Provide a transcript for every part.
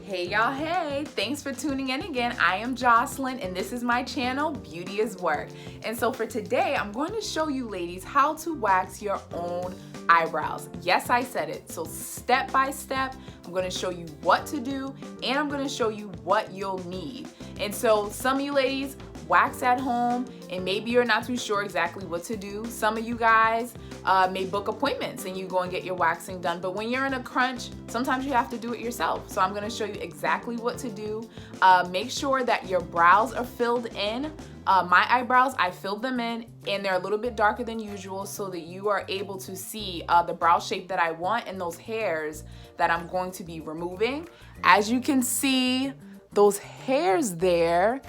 Hey y'all, hey, thanks for tuning in again. I am Jocelyn and this is my channel, Beauty is Work. And so for today, I'm going to show you ladies how to wax your own eyebrows. Yes, I said it. So step by step, I'm going to show you what to do and I'm going to show you what you'll need. And so some of you ladies wax at home and maybe you're not too sure exactly what to do. Some of you guys may book appointments and you go and get your waxing done, but when you're in a crunch, sometimes you have to do it yourself. So I'm going to show you exactly what to do. Make sure that your brows are filled in. My eyebrows, I filled them in and they're a little bit darker than usual so that you are able to see the brow shape that I want and those hairs that I'm going to be removing. As you can see, those hairs there,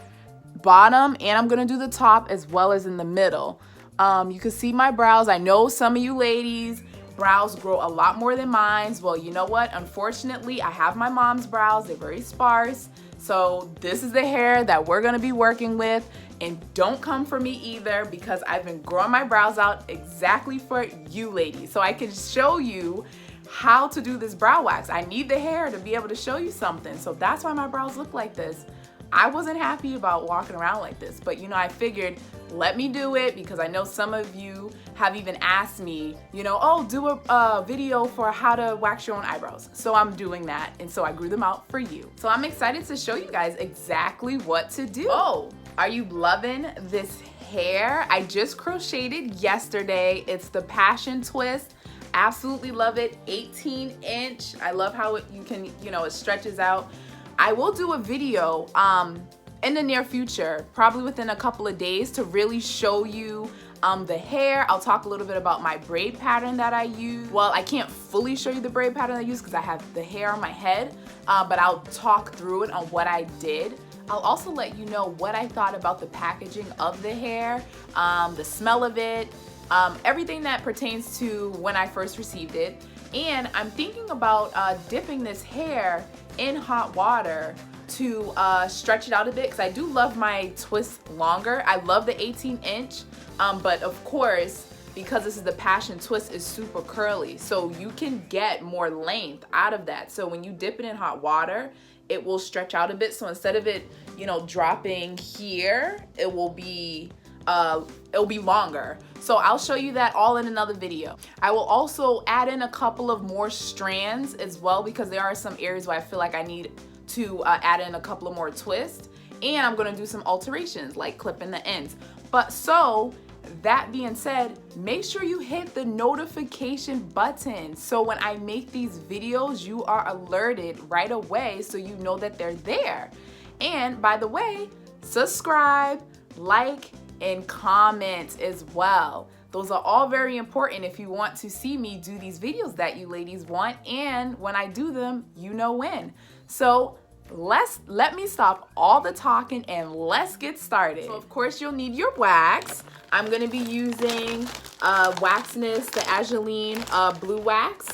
bottom, and I'm gonna do the top as well as in the middle. You can see my brows. I know some of you ladies, brows grow a lot more than mine. Well, you know what? Unfortunately, I have my mom's brows. They're very sparse. So this is the hair that we're gonna be working with. And don't come for me either because I've been growing my brows out exactly for you ladies. So I can show you how to do this brow wax. I need the hair to be able to show you something. So that's why my brows look like this. I wasn't happy about walking around like this, but you know, I figured let me do it because I know some of you have even asked me, you know, oh, do a video for how to wax your own eyebrows. So I'm doing that, and so I grew them out for you. So I'm excited to show you guys exactly what to do. Oh, are you loving this hair? I just crocheted yesterday. It's the Passion Twist. Absolutely love it. 18-inch. I love how it stretches out. I will do a video in the near future, probably within a couple of days, to really show you the hair. I'll talk a little bit about my braid pattern that I use. Well, I can't fully show you the braid pattern I use because I have the hair on my head, but I'll talk through it on what I did. I'll also let you know what I thought about the packaging of the hair, the smell of it, everything that pertains to when I first received it. And I'm thinking about dipping this hair in hot water to stretch it out a bit because I do love my twist longer. I love the 18-inch, but of course, because this is the Passion Twist, is super curly. So you can get more length out of that. So when you dip it in hot water, it will stretch out a bit. So instead of it, dropping here, it will be longer. So I'll show you that all in another video. I will also add in a couple of more strands as well because there are some areas where I feel like I need to add in a couple of more twists, and I'm gonna do some alterations like clipping the ends. But so that being said, make sure you hit the notification button so when I make these videos, you are alerted right away so you know that they're there. And by the way, subscribe, like, and comment as well. Those are all very important if you want to see me do these videos that you ladies want, and when I do them, you know when. So let me stop all the talking and let's get started. So of course you'll need your wax. I'm gonna be using Waxness, the Azuline Blue Wax.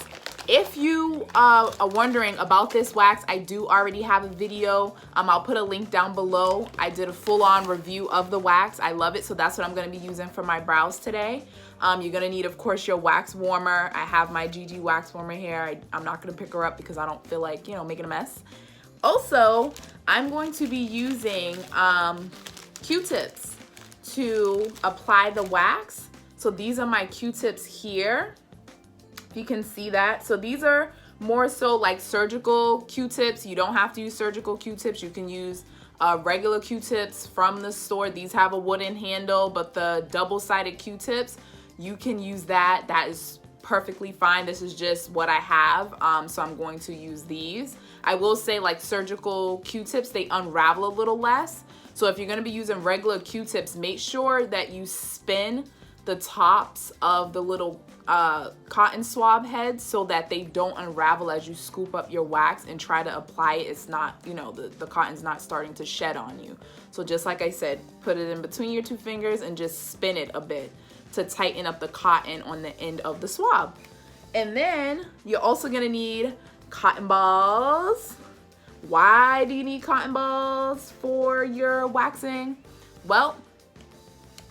If you are wondering about this wax, I do already have a video. I'll put a link down below. I did a full-on review of the wax. I love it, so that's what I'm gonna be using for my brows today. You're gonna need, of course, your wax warmer. I have my GG wax warmer here. I'm not gonna pick her up because I don't feel like, making a mess. Also, I'm going to be using Q-tips to apply the wax. So these are my Q-tips here. You can see that. So these are more so like surgical Q-tips. You don't have to use surgical Q-tips. You can use regular Q-tips from the store. These have a wooden handle, but the double-sided Q-tips, you can use that. That is perfectly fine. This is just what I have, so I'm going to use these. I will say, like, surgical Q-tips, they unravel a little less. So if you're going to be using regular Q-tips, make sure that you spin the tops of the little cotton swab heads so that they don't unravel as you scoop up your wax and try to apply it. It's not, the cotton's not starting to shed on you. So just like I said, put it in between your two fingers and just spin it a bit to tighten up the cotton on the end of the swab. And then you're also gonna need cotton balls. Why do you need cotton balls for your waxing? Well,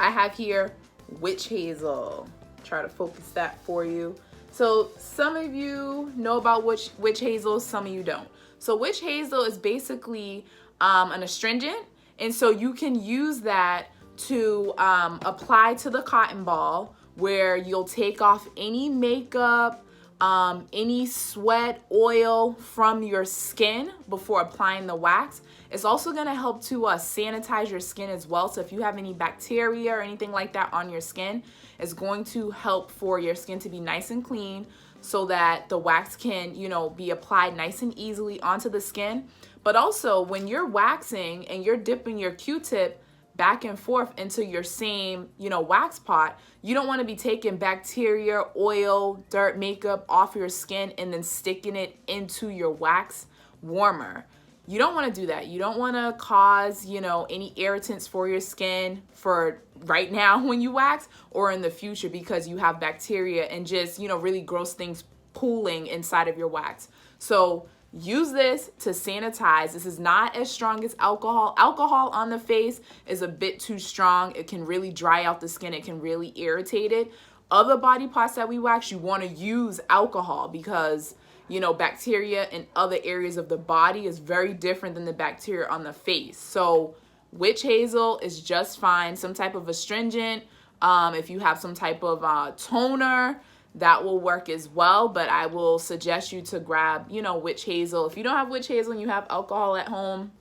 I have here witch hazel. Try to focus that for you. So some of you know about witch hazel, some of you don't. So witch hazel is basically an astringent, and so you can use that to apply to the cotton ball, where you'll take off any makeup, any sweat, oil from your skin before applying the wax. It's also going to help to sanitize your skin as well. So if you have any bacteria or anything like that on your skin, it's going to help for your skin to be nice and clean, so that the wax can, you know, be applied nice and easily onto the skin. But also, when you're waxing and you're dipping your Q-tip back and forth into your same, you know, wax pot, you don't want to be taking bacteria, oil, dirt, makeup off your skin and then sticking it into your wax warmer. You don't want to do that. You don't want to cause, you know, any irritants for your skin for right now when you wax, or in the future because you have bacteria and just, you know, really gross things pooling inside of your wax. So use this to sanitize. This is not as strong as alcohol. Alcohol on the face is a bit too strong. It can really dry out the skin. It can really irritate it. Other body parts that we wax, you want to use alcohol because, you know, bacteria in other areas of the body is very different than the bacteria on the face. So witch hazel is just fine. Some type of astringent, if you have some type of toner, that will work as well. But I will suggest you to grab, you know, witch hazel. If you don't have witch hazel and you have alcohol at home,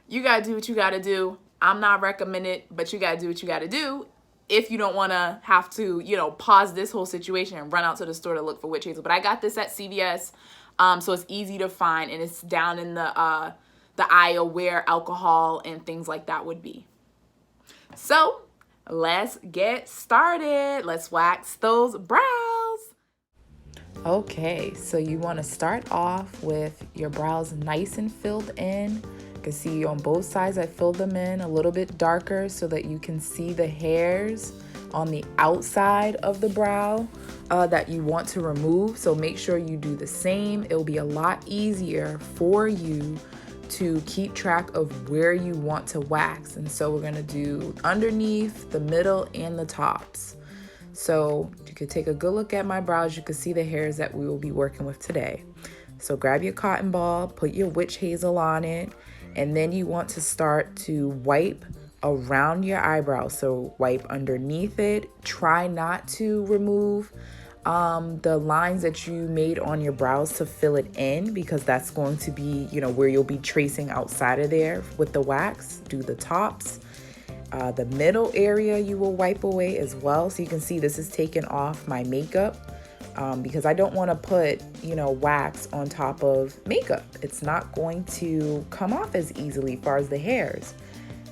you gotta do what you gotta do. I'm not recommending it, but you gotta do what you gotta do if you don't want to have to, you know, pause this whole situation and run out to the store to look for witch hazel. But I got this at CVS, so it's easy to find, and it's down in the aisle where alcohol and things like that would be. So let's get started. Let's wax those brows. Okay, so you want to start off with your brows nice and filled in. You can see on both sides I filled them in a little bit darker so that you can see the hairs on the outside of the brow that you want to remove. So make sure you do the same. It'll be a lot easier for you to keep track of where you want to wax. And so we're going to do underneath, the middle, and the tops. So you could take a good look at my brows. You can see the hairs that we will be working with today. So grab your cotton ball, put your witch hazel on it, and then you want to start to wipe around your eyebrow. So wipe underneath it. Try not to remove the lines that you made on your brows to fill it in, because that's going to be, you know, where you'll be tracing outside of there with the wax. Do the tops. The middle area you will wipe away as well. So you can see this is taking off my makeup because I don't want to put, you know, wax on top of makeup. It's not going to come off as easily as far as the hairs.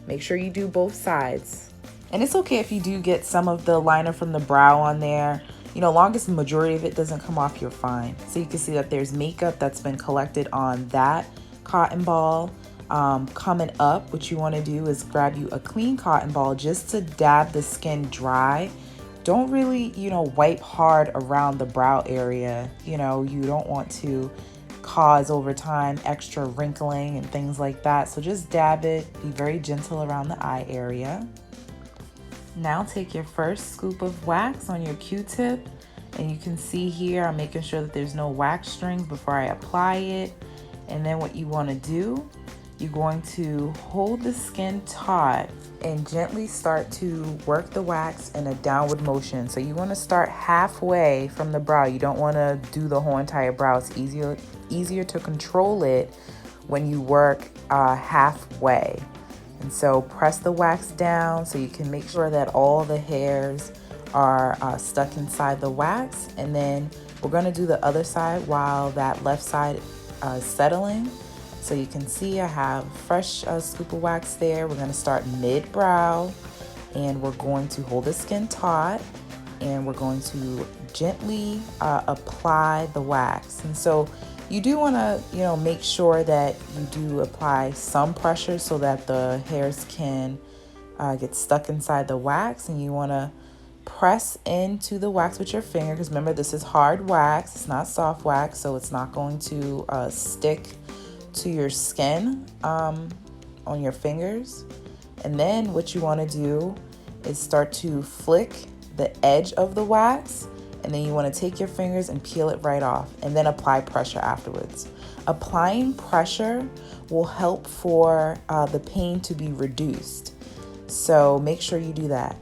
Make sure you do both sides. And it's okay if you do get some of the liner from the brow on there. You know, long as the majority of it doesn't come off, you're fine. So you can see that there's makeup that's been collected on that cotton ball. Coming up, what you want to do is grab you a clean cotton ball just to dab the skin dry. Don't really, you know, wipe hard around the brow area. You know, you don't want to cause over time extra wrinkling and things like that. So just dab it, be very gentle around the eye area. Now take your first scoop of wax on your Q-tip, and you can see here I'm making sure that there's no wax strings before I apply it. And then what you want to do, you're going to hold the skin taut and gently start to work the wax in a downward motion. So you want to start halfway from the brow. You don't want to do the whole entire brow. It's easier to control it when you work halfway. And so press the wax down so you can make sure that all the hairs are stuck inside the wax. And then we're going to do the other side while that left side is settling. So you can see I have fresh scoop of wax there. We're going to start mid-brow, and we're going to hold the skin taut, and we're going to gently apply the wax. And so you do want to, you know, make sure that you do apply some pressure so that the hairs can get stuck inside the wax. And you want to press into the wax with your finger, because remember, this is hard wax. It's not soft wax, so it's not going to stick to your skin on your fingers. And then what you want to do is start to flick the edge of the wax and then you want to take your fingers and peel it right off, and then apply pressure afterwards. Applying pressure will help for the pain to be reduced. So make sure you do that.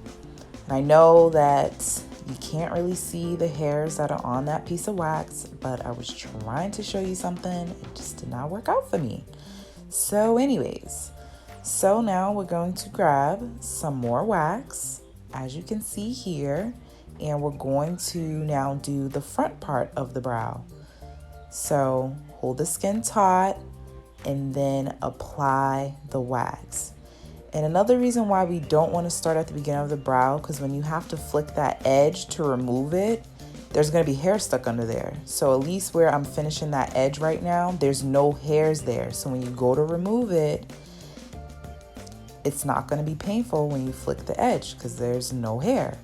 And I know that you can't really see the hairs that are on that piece of wax, but I was trying to show you something. It just did not work out for me. So anyways, so now we're going to grab some more wax, as you can see here, and we're going to now do the front part of the brow. So hold the skin taut and then apply the wax. And another reason why we don't want to start at the beginning of the brow, because when you have to flick that edge to remove it, there's going to be hair stuck under there. So at least where I'm finishing that edge right now, there's no hairs there. So when you go to remove it, it's not going to be painful when you flick the edge because there's no hair.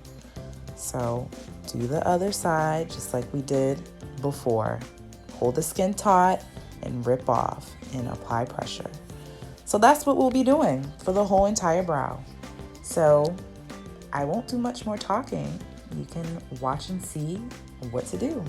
So do the other side just like we did before. Hold the skin taut and rip off and apply pressure. So that's what we'll be doing for the whole entire brow. So I won't do much more talking. You can watch and see what to do.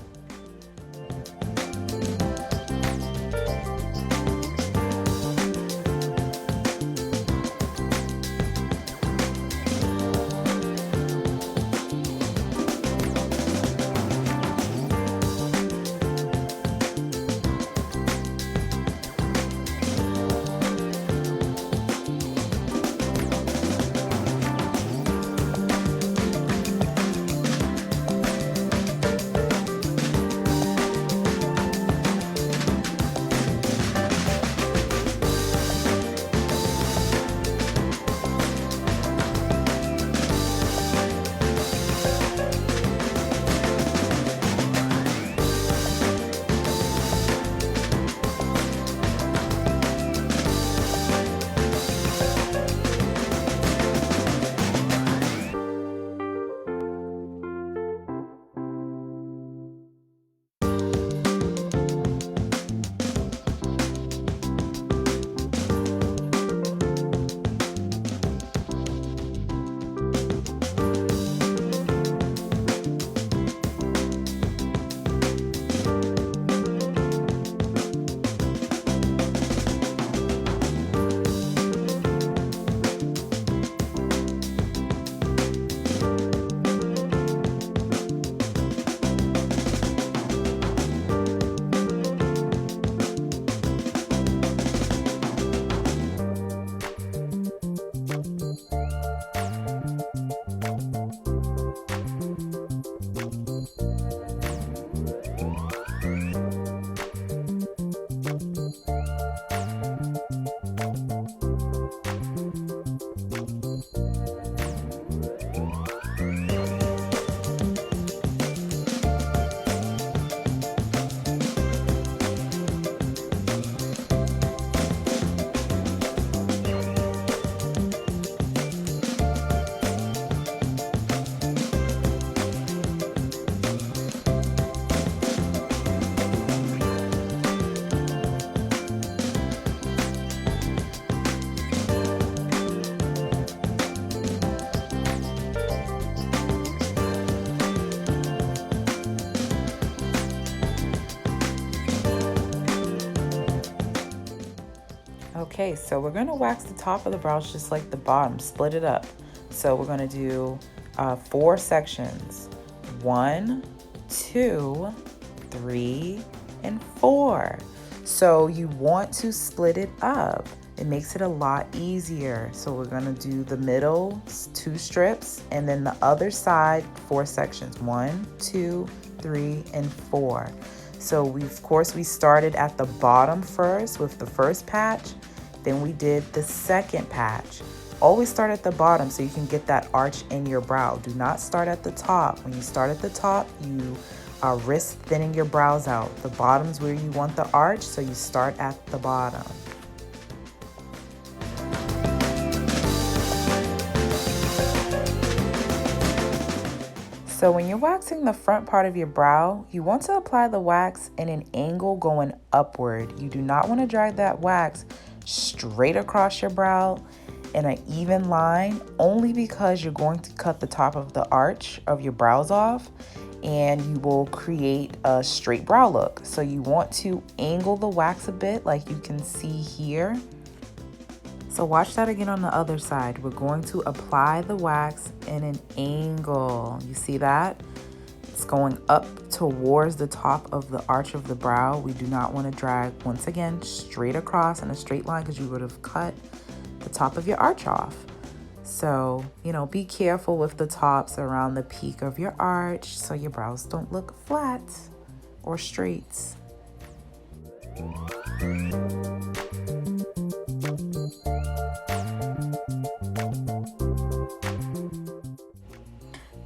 Okay, so we're gonna wax the top of the brows just like the bottom, split it up. So we're gonna do 4 sections. 1, 2, 3, and 4. So you want to split it up. It makes it a lot easier. So we're gonna do the middle 2 strips and then the other side 4 sections. 1, 2, 3, and 4. So of course we started at the bottom first with the first patch, then we did the second patch. Always start at the bottom so you can get that arch in your brow. Do not start at the top. When you start at the top, you risk thinning your brows out. The bottom's where you want the arch, so you start at the bottom. So when you're waxing the front part of your brow, you want to apply the wax in an angle going upward. You do not want to drag that wax straight across your brow in an even line, only because you're going to cut the top of the arch of your brows off. and you will create a straight brow look. So you want to angle the wax a bit like you can see here. So watch that again on the other side. We're going to apply the wax in an angle. You see that? It's going up towards the top of the arch of the brow. We do not want to drag, once again, straight across in a straight line because you would have cut the top of your arch off. So, you know, be careful with the tops around the peak of your arch so your brows don't look flat or straight.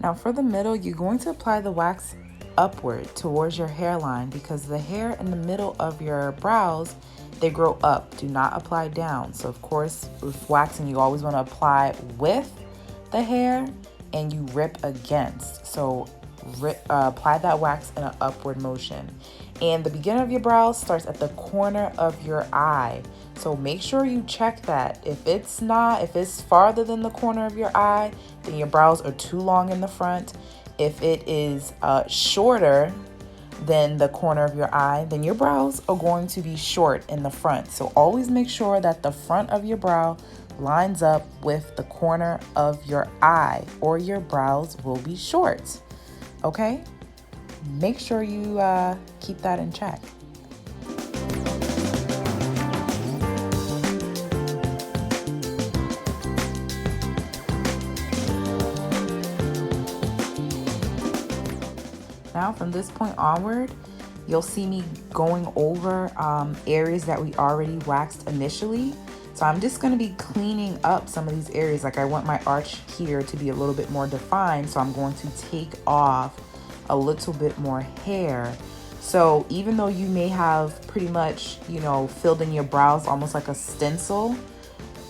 Now for the middle, you're going to apply the wax upward towards your hairline because the hair in the middle of your brows, they grow up. Do not apply down. So of course, with waxing, you always want to apply with the hair and you rip against. So apply that wax in an upward motion. And the beginning of your brows starts at the corner of your eye. So make sure you check that. If it's farther than the corner of your eye, then your brows are too long in the front. If it is shorter than the corner of your eye, then your brows are going to be short in the front. So always make sure that the front of your brow lines up with the corner of your eye or your brows will be short. Okay? Make sure you keep that in check. Now from this point onward, you'll see me going over areas that we already waxed initially. So I'm just going to be cleaning up some of these areas. Like I want my arch here to be a little bit more defined, so I'm going to take off a little bit more hair. So even though you may have pretty much, you know, filled in your brows almost like a stencil,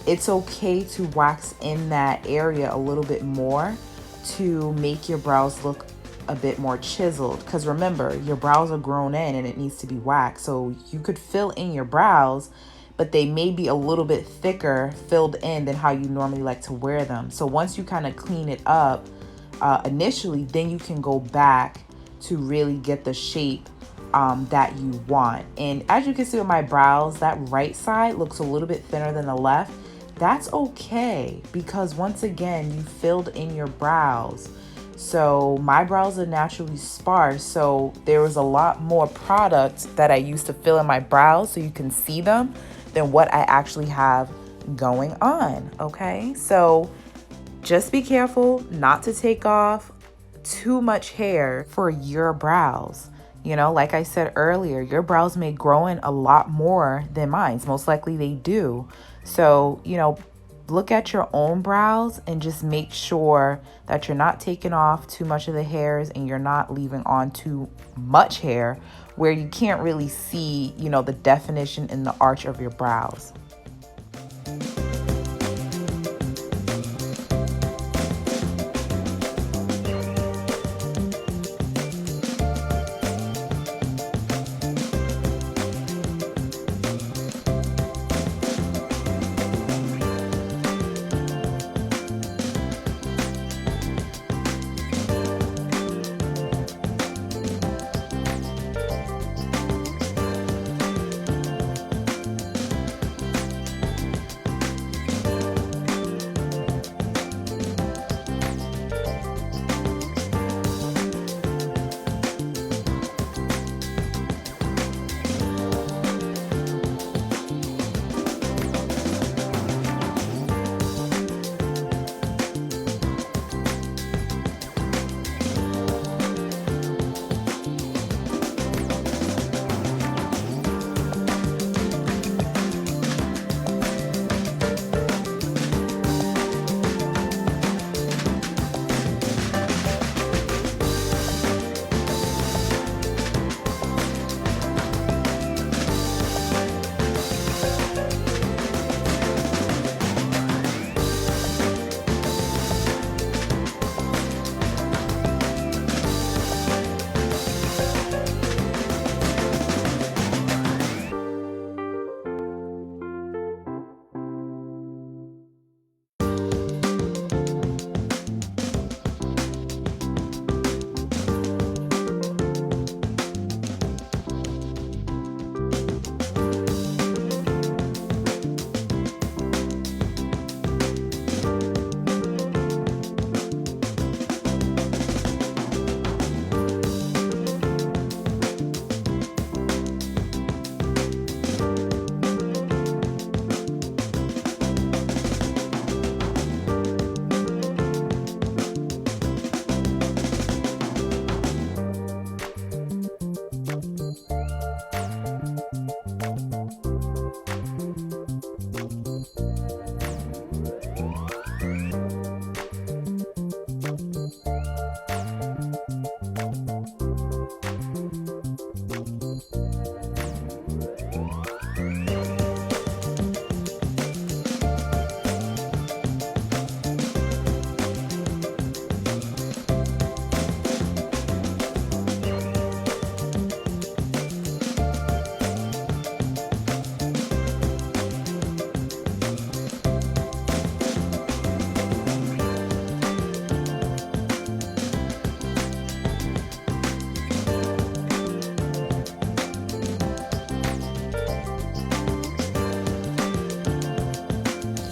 it's okay to wax in that area a little bit more to make your brows look a bit more chiseled. Because remember, your brows are grown in and it needs to be waxed. So you could fill in your brows, but they may be a little bit thicker filled in than how you normally like to wear them. So once you kind of clean it up initially, then you can go back to really get the shape that you want. And as you can see with my brows, that right side looks a little bit thinner than the left. That's okay, because once again, you filled in your brows. So my brows are naturally sparse, so there was a lot more product that I used to fill in my brows so you can see them than what I actually have going on, okay? So just be careful not to take off too much hair for your brows. You know, like I said earlier, your brows may grow in a lot more than mine. Most likely they do. So, you know, look at your own brows and just make sure that you're not taking off too much of the hairs and you're not leaving on too much hair where you can't really see, you know, the definition in the arch of your brows.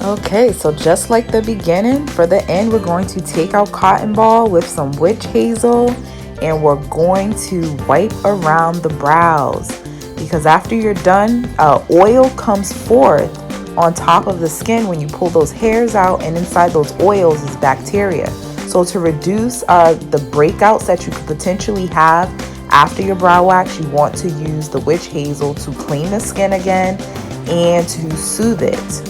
Okay, so just like the beginning, for the end, we're going to take our cotton ball with some witch hazel and we're going to wipe around the brows, because after you're done, oil comes forth on top of the skin when you pull those hairs out, and inside those oils is bacteria. So to reduce the breakouts that you could potentially have after your brow wax, you want to use the witch hazel to clean the skin again and to soothe it.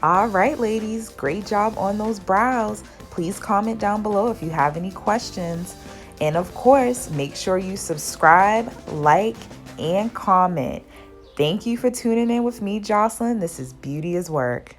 All right, ladies, great job on those brows. Please comment down below if you have any questions. And of course, make sure you subscribe, like, and comment. Thank you for tuning in with me, Jocelyn. This is Beauty is Work.